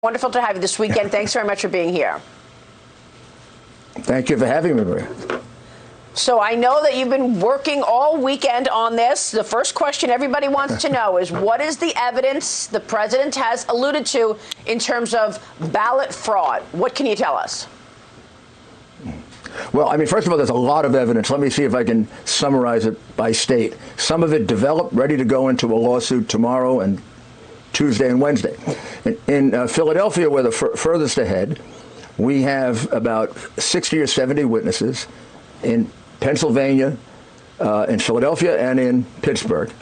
Wonderful to have you this weekend. Thanks very much for being here. Thank you for having me, Maria. So I know that you've been working all weekend on this. The first question everybody wants to know is, what is the evidence the president has alluded to in terms of ballot fraud? What can you tell us? Well, I mean, first of all, there's a lot of evidence. Let me see if I can summarize it by state. Some of it developed, ready to go into a lawsuit tomorrow and Tuesday and Wednesday. In Philadelphia, we're the furthest ahead. We have about 60 or 70 witnesses in Pennsylvania, in Philadelphia, and in Pittsburgh.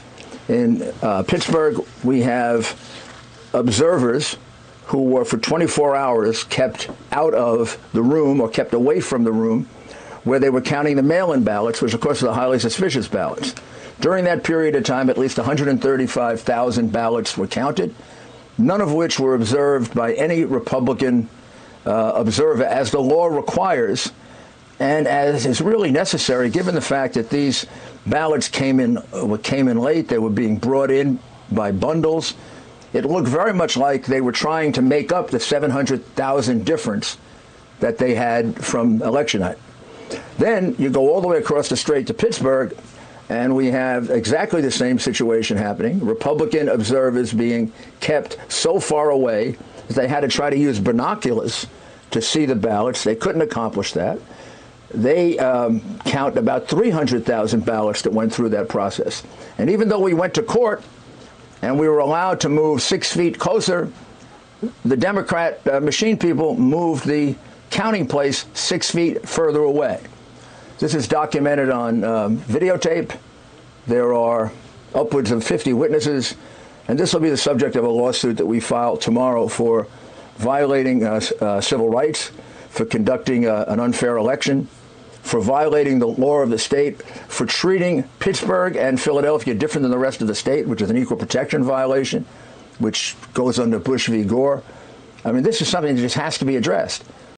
In Pittsburgh, we have observers who were for 24 hours kept out of the room or kept away from the room where they were counting the mail-in ballots, which of course are the highly suspicious ballots. During that period of time, at least 135,000 ballots were counted, none of which were observed by any Republican observer, as the law requires, and as is really necessary, given the fact that these ballots came in late. They were being brought in by bundles. It looked very much like they were trying to make up the 700,000 difference that they had from election night. Then you go all the way across the strait to Pittsburgh, and we have exactly the same situation happening. Republican observers being kept so far away that they had to try to use binoculars to see the ballots. They couldn't accomplish that. They count about 300,000 ballots that went through that process. And even though we went to court and we were allowed to move 6 feet closer, the Democrat machine people moved the counting place 6 feet further away. This is documented on videotape. There are upwards of 50 witnesses, and this will be the subject of a lawsuit that we file tomorrow for violating civil rights, for conducting an unfair election, for violating the law of the state, for treating Pittsburgh and Philadelphia different than the rest of the state, which is an equal protection violation, which goes under Bush v. Gore. I mean, this is something that just has to be addressed.